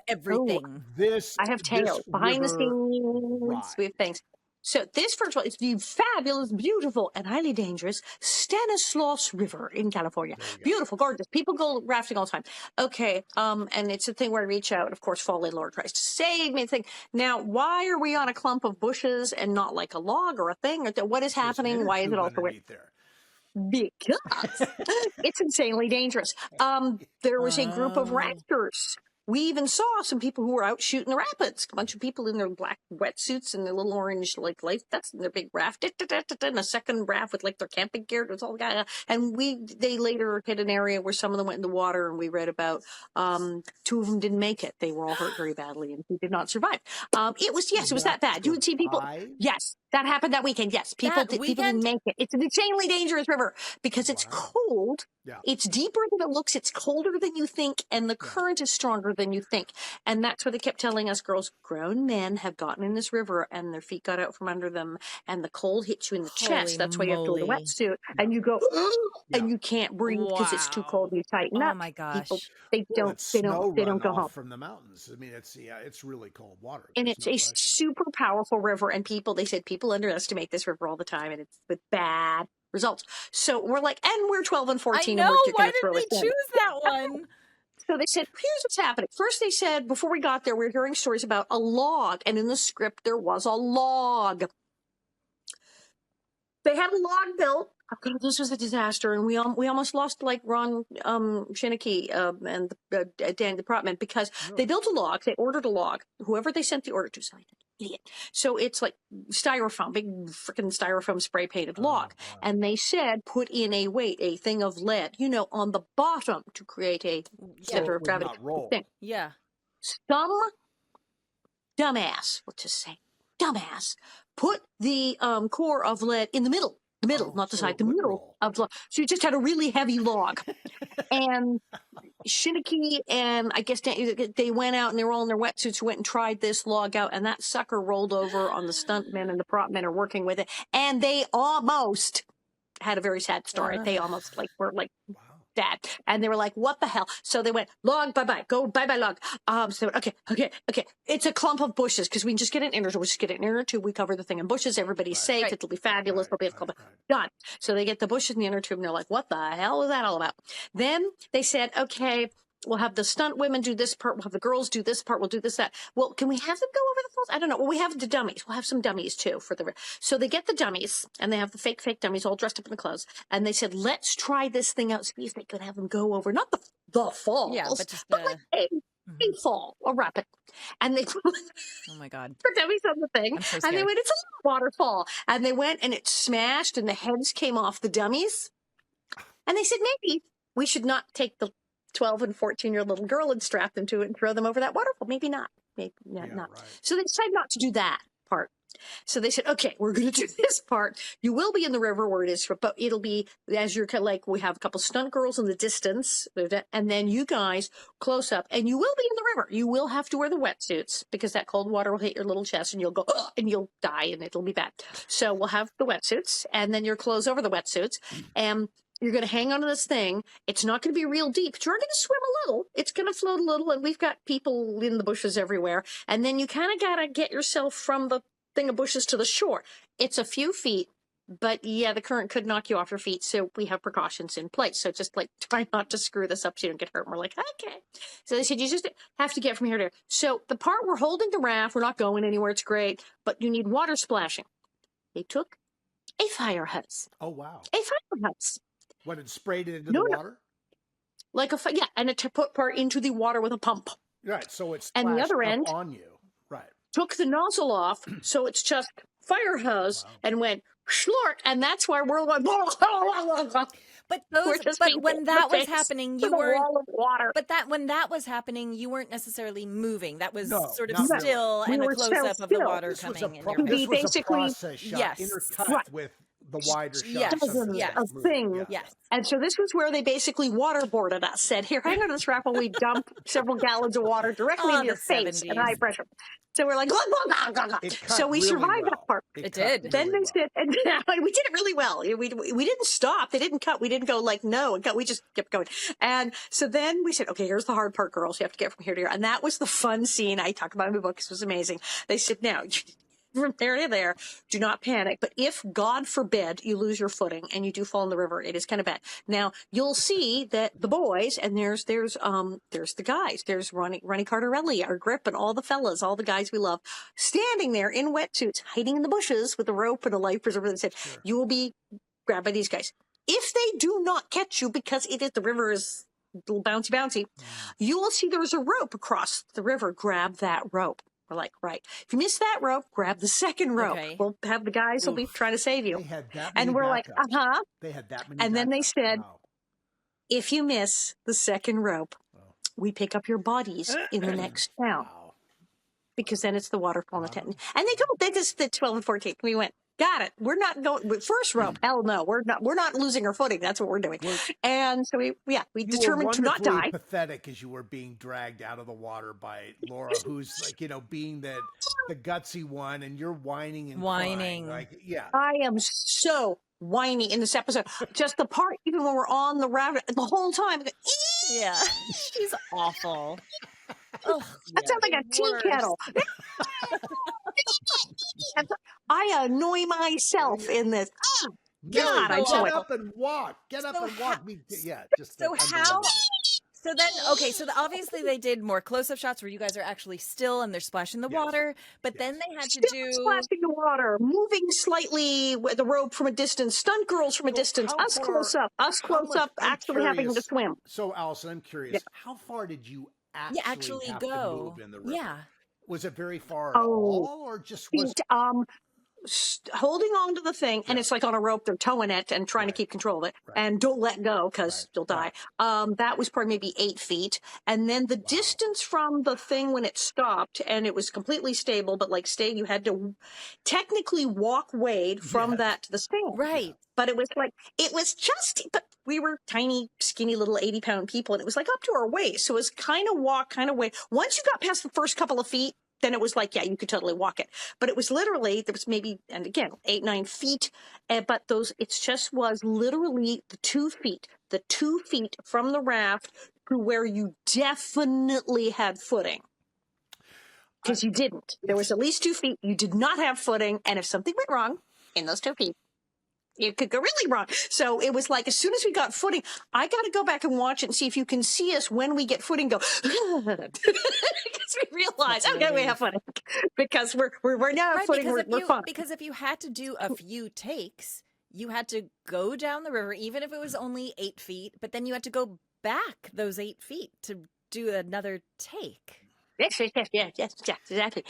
everything. I have tales behind the scenes. We have things. So this, first of all, is the fabulous, beautiful, and highly dangerous Stanislaus River in California. Beautiful, gorgeous. People go rafting all the time. Okay, and it's a thing where I reach out, of course, fall in, Lord tries to save me. Now, why are we on a clump of bushes and not like a log or a thing? What is happening? Why is it all the way there? Because it's insanely dangerous. There was a group of rafters. We even saw some people who were out shooting the rapids. A bunch of people in their black wetsuits and their little orange life vests and their big raft. And a second raft with their camping gear. It was all and they later hit an area where some of them went in the water, and we read about 2 of them didn't make it. They were all hurt very badly and did not survive. It was that bad. You would see people. Yes, that happened that weekend. Yes, people didn't make it. It's an insanely dangerous river because it's cold. Yeah. It's deeper than it looks. It's colder than you think, and the current is stronger than you think. And that's what they kept telling us girls. Grown men have gotten in this river, and their feet got out from under them, and the cold hits you in the chest. That's why you have to wear the wetsuit, and you go, and you can't breathe because it's too cold. You tighten up. Oh my gosh! People, they don't go home from the mountains. It's really cold water, and it's a super powerful river. And they said people underestimate this river all the time, and it's with bad results. So we're like, and we're 12 and 14. I know. And we're Why going to throw did it they in. choose that one? So they said, here's what's happening. First, they said, before we got there, we were hearing stories about a log. And in the script, there was a log. They had a log built. Oh, God, this was a disaster. And we almost lost like Ron Shinneke and Dan Department because they built a log. They ordered a log. Whoever they sent the order to, sorry, idiot. So it's like styrofoam, big freaking styrofoam spray painted log. And they said, put in a weight, a thing of lead, on the bottom to create a center of gravity thing. Yeah. Some dumbass, let's just say, dumbass, put the core of lead in the middle, not the side, the middle of the log. So you just had a really heavy log. And Shinneke and I guess they went out and they were all in their wetsuits, went and tried this log out, and that sucker rolled over on the stuntmen and the prop men are working with it. And they almost had a very sad story. They almost were that. And they were like, what the hell? So they went, log, bye-bye, go bye-bye log. So okay. It's a clump of bushes because we can just get an inner tube. We just get an inner tube. We cover the thing in bushes. Everybody's safe. It'll be fabulous. There'll be a clump of done. So they get the bushes in the inner tube and they're like, what the hell was that all about? Then they said, okay, we'll have the stunt women do this part. We'll have the girls do this part. We'll do this, that. Well, can we have them go over the falls? I don't know. Well, we have the dummies. We'll have some dummies too so they get the dummies and they have the fake dummies all dressed up in the clothes. And they said, let's try this thing out. See if they could have them go over, not the falls, but like a fall, a rapid. And they oh my God, the dummies on the thing. So and they went, it's a waterfall. And they went and it smashed and the heads came off the dummies. And they said, maybe we should not take the 12 and 14-year-old little girl and strap them to it and throw them over that waterfall. Maybe not. Maybe not. Right. So they decided not to do that part. So they said, okay, we're going to do this part. You will be in the river where it is, but it'll be as you're we have a couple stunt girls in the distance, and then you guys close up, and you will be in the river. You will have to wear the wetsuits because that cold water will hit your little chest, and you'll go, and you'll die, and it'll be bad. So we'll have the wetsuits, and then your clothes over the wetsuits, and you're going to hang onto this thing. It's not going to be real deep, but you're going to swim a little. It's going to float a little, and we've got people in the bushes everywhere. And then you kind of got to get yourself from the thing of bushes to the shore. It's a few feet, but yeah, the current could knock you off your feet, so we have precautions in place. So just try not to screw this up so you don't get hurt. And we're like, okay. So they said, you just have to get from here to there. So the part we're holding the raft, we're not going anywhere, it's great, but you need water splashing. They took a fire hose. Oh, wow. A fire hose. What, it sprayed it into the water? And it put part into the water with a pump. Right, so it's and the other end on you. Right. Took the nozzle off, so it's just fire hose and went slort, and that's why we're like. But when that was happening, you weren't. But when that was happening, you weren't necessarily moving. That was sort of still, and a close up of the water coming in your face. This was a process shot intercut with the wider shot. A thing. Yes. And so this was where they basically waterboarded us, said, here, hang on to this raft while we dump several gallons of water directly into your face at high pressure. So we're like, so we survived that part. It did. Then they said, and we did it really well. We didn't stop. They didn't cut. We didn't go no. We just kept going. And so then we said, okay, here's the hard part, girls. You have to get from here to here. And that was the fun scene I talk about in my book. This was amazing. They said, now, from there to there, do not panic. But if, God forbid, you lose your footing and you do fall in the river, it is kind of bad. Now, you'll see that the boys, and there's the guys. There's Ronnie Cardarelli, our grip, and all the fellas, all the guys we love, standing there in wetsuits, hiding in the bushes with a rope and a life preserver. They said, you will be grabbed by these guys. If they do not catch you, because the river is a little bouncy, you will see there's a rope across the river. Grab that rope. We're like, right. If you miss that rope, grab the second rope. Okay. We'll have the guys who'll be trying to save you. They had that and we're like, They had that many. And then they said, if you miss the second rope, we pick up your bodies in the next town. Because then it's the waterfall in the tent. And they just did 12 and 14. We went, got it. We're not going with first rope. Hell no. We're not losing our footing. That's what we're doing. And so we determined to not die. Pathetic as you were being dragged out of the water by Laura, who's being the gutsy one, and you're whining and crying. I am so whiny in this episode. Just the part, even when we're on the raft, the whole time. Yeah, she's awful. That sounds like a tea kettle. I annoy myself in this. God, I'm so get up and walk. Get up and walk. Just so how? So then, okay, so obviously they did more close-up shots where you guys are actually still and they're splashing the water, but then they had to do splashing the water, moving slightly with the rope from a distance, stunt girls from a distance, us close up, actually having to swim. So, Alison, I'm curious, how far did you actually have to move in the river? Yeah. Was it very far at all, or just was holding on to the thing, and it's like on a rope, they're towing it and trying to keep control of it, and don't let go because you'll die. That was probably maybe 8 feet, and then the distance from the thing when it stopped, and it was completely stable, but like staying, you had to technically walk wade from that to the stand. Right. But it was but we were tiny, skinny little 80-pound people, and it was like up to our waist. So it was kind of walk, kind of way. Once you got past the first couple of feet, then it was like, yeah, you could totally walk it. But it was literally, there was maybe, and again, 8, 9 feet. But it just was literally the 2 feet from the raft to where you definitely had footing. Because you didn't. There was at least 2 feet. You did not have footing. And if something went wrong in those 2 feet, it could go really wrong. So it was like, as soon as we got footing, I got to go back and watch it and see if you can see us when we get footing go, because we realize, okay, we have footing. Because we're now footing, we're fine. Because if you had to do a few takes, you had to go down the river, even if it was only 8 feet, but then you had to go back those 8 feet to do another take. Yes, exactly.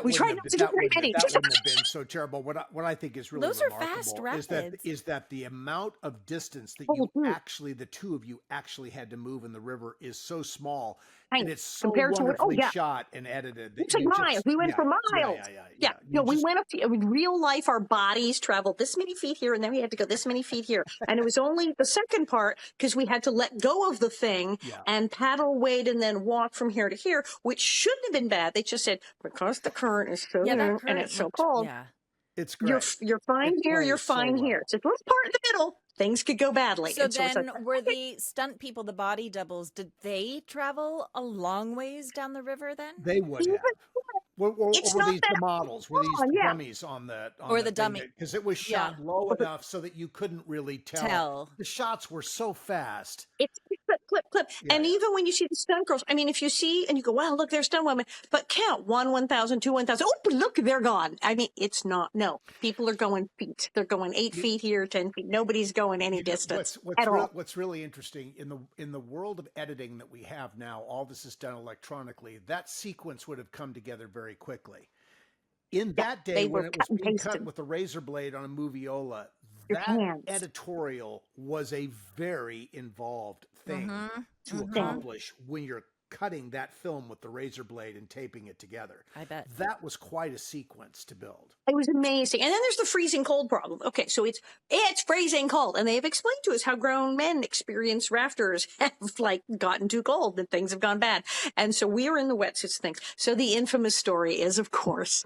We tried not to do very many. That wouldn't have been so terrible. What I think is really remarkable is that the amount of distance that the two of you actually had to move in the river is so small, and it's so wonderfully shot and edited. It's like miles. We went for miles. We went up to in real life. Our bodies traveled this many feet here, and then we had to go this many feet here. And it was only the second part because we had to let go of the thing and paddle, wade, and then walk from here to here, which shouldn't have been bad. They just said, because the current is so new and it's so cold, it's great. You're fine here, you're fine here. It's a little part in the middle. Things could go badly. So then were the stunt people, the body doubles, did they travel a long ways down the river then? They would have. Were these the models? Were these dummies on that? Or the dummy? Because it was shot low enough so that you couldn't really tell. The shots were so fast. It's clip. And even when you see the stunt girls, I mean, if you see and you go, wow, look, there's stunt women, but count 1, 1,000, 2, 1,000. Oh, look, they're gone. I mean, it's not. No, people are going feet. They're going 8 feet here, 10 feet. Nobody's going any distance at all. What's really interesting in the world of editing that we have now, all this is done electronically. That sequence would have come together very quickly. In that day, when it was being cut with a razor blade on a moviola, that editorial was a very involved thing to accomplish when you're cutting that film with the razor blade and taping it together. I bet. That was quite a sequence to build. It was amazing. And then there's the freezing cold problem. Okay, so it's freezing cold. And they've explained to us how grown men experience rafters have gotten too cold and things have gone bad. And so we are in the wetsuits things. So the infamous story is, of course,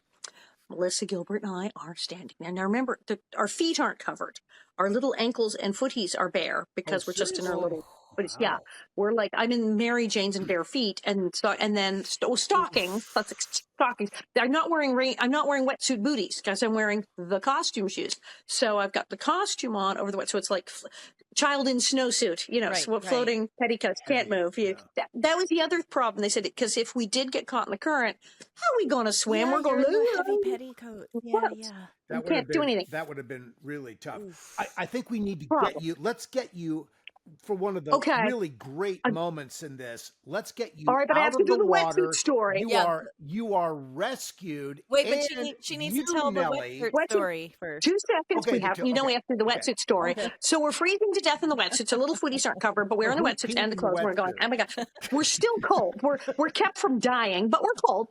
Melissa Gilbert and I are standing there. Now remember, our feet aren't covered. Our little ankles and footies are bare because we're just in our little... But it's, we're like, I'm in Mary Jane's and bare feet and then stockings. That's stockings. I'm not wearing wetsuit booties because I'm wearing the costume shoes. So I've got the costume on over the wet. So it's like child in snowsuit, floating petticoats, can't move. That was the other problem. They said, because if we did get caught in the current, how are we going to swim? We're going to heavy petticoat. We can't do anything. That would have been really tough. I think we need to let's get you for one of the really great moments in this. Let's get you out of the water. Story. You are rescued. Wait, but she needs to tell the wetsuit story first. 2 seconds. We have to do the wetsuit story. Okay. So we're freezing to death in the wetsuits. So little footies aren't covered, but we're in the wetsuits and the clothes. We're going, oh my God. We're still cold. We're kept from dying, but we're cold.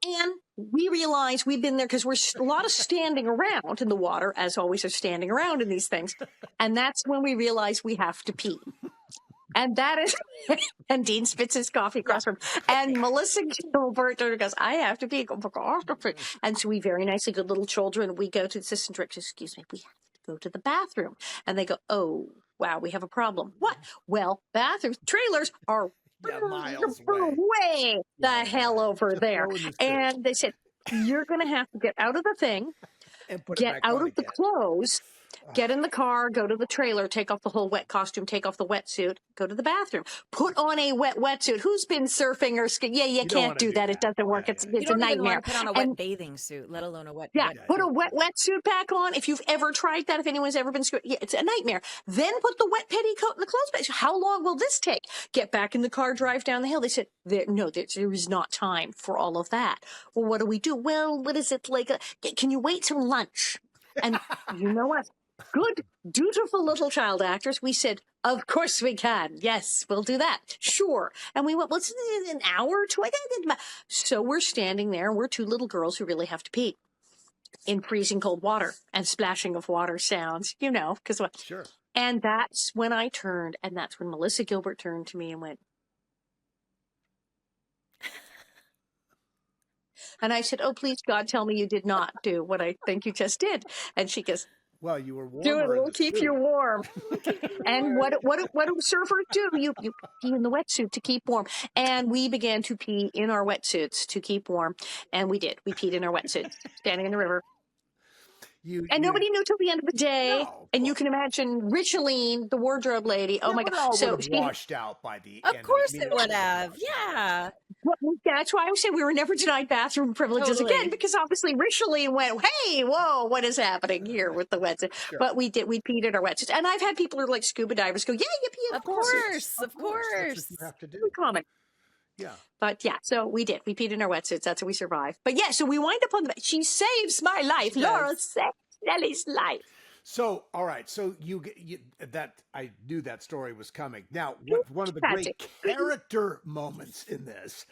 And we realize we've been there because we're a lot of standing around in the water, as always are standing around in these things. And that's when we realize we have to pee. And that is, and Dean spits his coffee across from, and Melissa Gilbert goes, I have to pee. And so we very nicely, good little children, we go to the assistant director, excuse me, we have to go to the bathroom. And they go, oh, wow, we have a problem. What? Well, bathrooms, trailers are miles way the hell over there. And they said, you're going to have to get out of the thing, get out of the clothes, Get in the car, go to the trailer, take off the whole wet costume, take off the wetsuit, go to the bathroom, put on a wet wetsuit. Who's been surfing or skiing? Yeah, you can't do that. It doesn't work. It's You a don't even nightmare. want to put on a wet bathing suit, let alone a wet. Put a wet wetsuit back on. If you've ever tried that, if anyone's ever been skiing, it's a nightmare. Then put the wet petticoat in the clothes bag. How long will this take? Get back in the car, drive down the hill. They said, there is not time for all of that. Well, what do we do? Well, what is it like? Can you wait till lunch? And you know what? Good, dutiful little child actors. We said, of course we can. Yes, we'll do that. Sure. And we went, what's an hour or two? So we're standing there, and we're two little girls who really have to pee in freezing cold water, and splashing of water sounds, because what? Sure. And that's when I turned, and that's when Melissa Gilbert turned to me and went, and I said, oh, please, God, tell me you did not do what I think you just did. And she goes, well, you were warm. Do it. We'll keep you warm. And what do surfers do? You pee in the wetsuit to keep warm. And we began to pee in our wetsuits to keep warm. And we did. We peed in our wetsuits, standing in the river. Nobody knew till the end of the day. No, and you can imagine Richeline, the wardrobe lady. Oh my God! So she washed out by the end. Of course it would have. Yeah. Well, that's why I was saying we were never denied bathroom privileges again, because obviously Richeline went, hey, whoa, what is happening here with the wetsuit? Sure. But we peed in our wetsuits. And I've had people who are like scuba divers go, yeah, you pee in the Of course. That's what you have to do. Common. Yeah. But yeah, so we did. We peed in our wetsuits. That's how we survived. But yeah, so we wind up on the. She saves my life. Laura saves Nellie's life. So, all right. So you that I knew that story was coming. Now, one of the great character moments in this,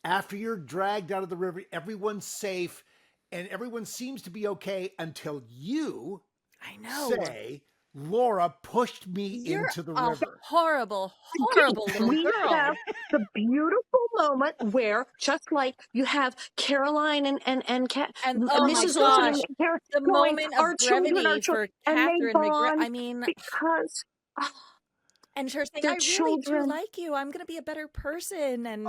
after you're dragged out of the river, everyone's safe, and everyone seems to be okay until you, say, Laura pushed me into the river. Horrible little girl. We have the beautiful moment where, just like you have Caroline and Mrs. Oleson and Karen, the moment of brevity for Katherine MacGregor. I mean, because. And her saying, I really do like you. I'm going to be a better person. And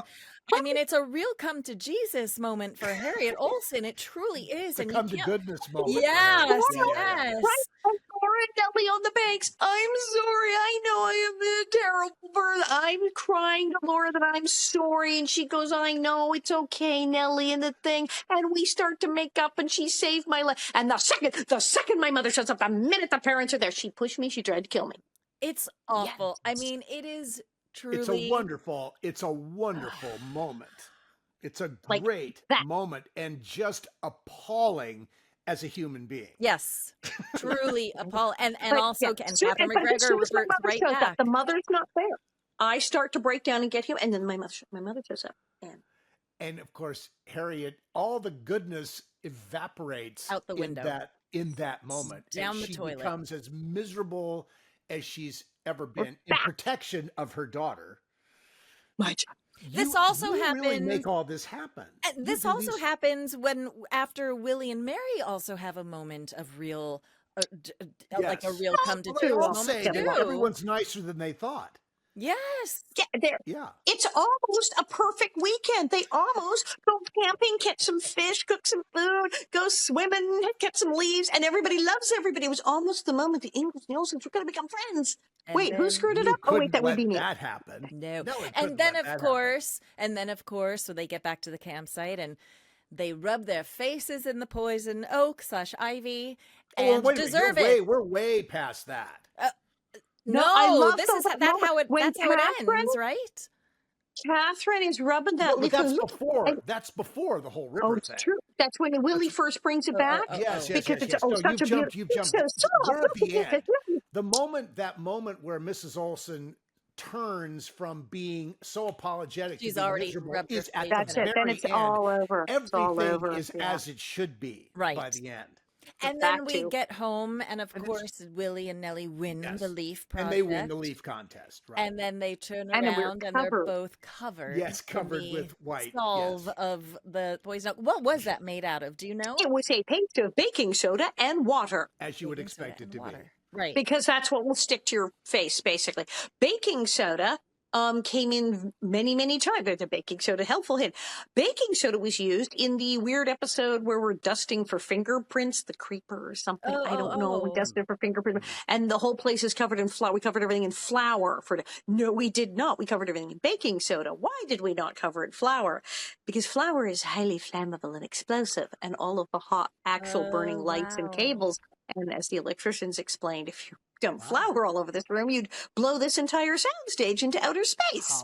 I mean, it's a real come to Jesus moment for Harriet Oleson. It truly is. And come to goodness moment. Yes. Right. And Laura and Nellie on the banks. I'm sorry. I know I am a terrible bird. I'm crying to Laura that I'm sorry. And she goes, I know, it's okay, Nellie, and the thing. And we start to make up, and she saved my life. And the second my mother shows up, the minute the parents are there, she pushed me. She tried to kill me. It's awful. Yes. I mean, it is truly. It's a wonderful moment. It's a great moment, and just appalling as a human being. Yes, truly appalling. And also, Katherine MacGregor reverts right back. The mother's not there. I start to break down and get him, and then my mother shows up. And of course, Harriet, all the goodness evaporates out the window in that moment. Down and the toilet. She becomes as miserable as she's ever been in protection of her daughter. This also happens. Really make all this happen. This also happens after Willie and Mary also have a moment of real, like a real come to Jesus moment too. Everyone's nicer than they thought. Yes. Yeah. It's almost a perfect weekend. They almost go camping, catch some fish, cook some food, go swimming, get some leaves, and everybody loves everybody. It was almost the moment the Ingalls and the Olesons were going to become friends. Wait, who screwed it up? Oh, wait, that would be me. That happened. No. And then of course, so they get back to the campsite and they rub their faces in the poison oak/ivy and deserve it. We're way past that. No, that's how it ends, right? Catherine is rubbing that. No, that's before the whole river thing. True. That's when Willie first brings it back. Yes. Because it's such a beautiful. You've jumped. We're at the end. That moment where Mrs. Oleson turns from being so apologetic, she's already rubbed is at that's it. Then it's all over. Everything is as it should be by the end. And then we get home, and of course, Willie and Nellie win the leaf project. And they win the leaf contest, right? And then they turn around, and they're both covered. Yes, covered with white. Solve of the poison. What was that made out of? Do you know? It was a paste of baking soda and water. As you would expect it to be. Right. Because that's what will stick to your face, basically. Baking soda came in many, many times. There's a baking soda helpful hint. Baking soda was used in the weird episode where we're dusting for fingerprints, the creeper or something. I don't know. We dusted for fingerprints, and the whole place is covered in flour. We covered everything in flour. No, we did not. We covered everything in baking soda. Why did we not cover it in flour? Because flour is highly flammable and explosive, and all of the hot, actual burning lights and cables. And as the electricians explained, if you dump flour all over this room, you'd blow this entire soundstage into outer space.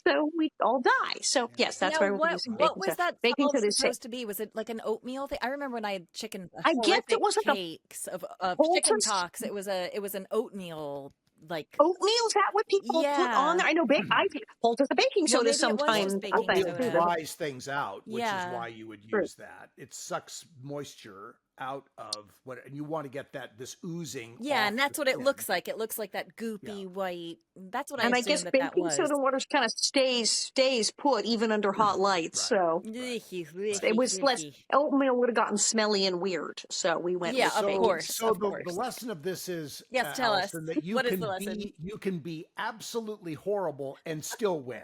So we'd all die. So yes, that's why we're using baking soda. What was that baking soda supposed to be? Was it like an oatmeal thing? I remember when I had chicken. I guess it was like cakes of chicken pox. It was an oatmeal. Like oatmeal, is that what people put on there? I know I poultice the baking soda sometimes. It dries things out, which is why you would use that. It sucks moisture out of and you want to get this oozing. Yeah, and that's what it looks like. It looks like that goopy white. That's what I guess baking soda water kind of stays put even under hot lights. So it was less. Oatmeal would have gotten smelly and weird. So we went. Yeah, of course. So the lesson of this is tell us that you what is the lesson. You can be absolutely horrible and still win.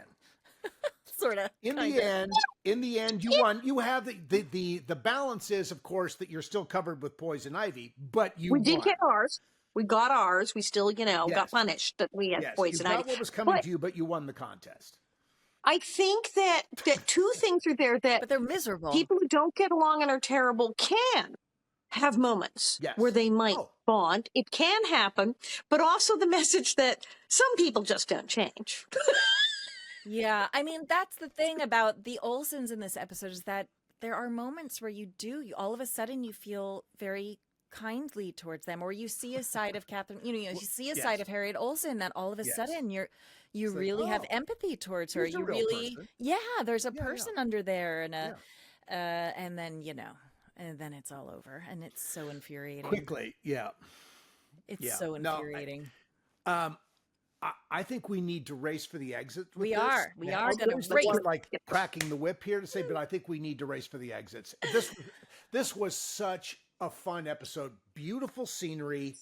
Sort of. In the end, you won. You have the balance is, of course, that you're still covered with poison ivy, but we did get ours. We got ours. We still, got punished that we had poison ivy. You got what was coming to you, but you won the contest. I think that two things are there that but they're miserable. People who don't get along and are terrible can have moments where they might bond. It can happen, but also the message that some people just don't change. Yeah, I mean, that's the thing about the Olesons in this episode is that there are moments where you all of a sudden you feel very kindly towards them, or you see a side of Katherine, you see a side of Harriet Olson that all of a sudden you really have empathy towards her. You really, there's a person under there, and and then and then it's all over, and it's so infuriating. Quickly, it's so infuriating. I think we need to race for the exit. We are going to race. We're like cracking the whip here to say, but I think we need to race for the exits. This was such a fun episode. Beautiful scenery,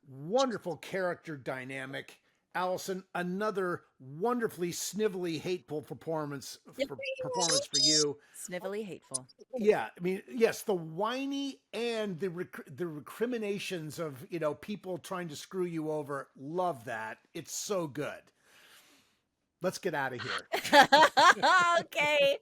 wonderful character dynamic. Alison, another wonderfully snivelly, hateful performance for you. Snivelly, hateful. Yeah, I mean, yes, the whiny and the recriminations of people trying to screw you over. Love that. It's so good. Let's get out of here. Okay.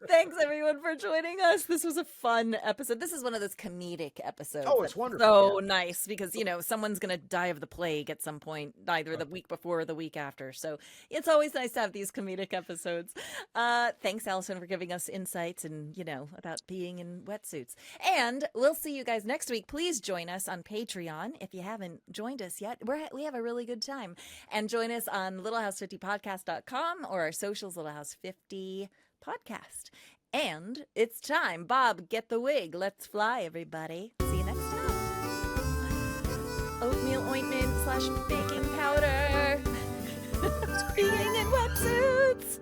Thanks, everyone, for joining us. This was a fun episode. This is one of those comedic episodes. Oh, it's wonderful. So nice because, someone's going to die of the plague at some point, either the week before or the week after. So it's always nice to have these comedic episodes. Thanks, Alison, for giving us insights and, about peeing in wetsuits. And we'll see you guys next week. Please join us on Patreon. If you haven't joined us yet, we have a really good time. And join us on LittleHouse50podcast.com or our socials, Little House 50 Podcast. And it's time. Bob, get the wig. Let's fly, everybody. See you next time. Oatmeal ointment / baking powder. Being in wetsuits.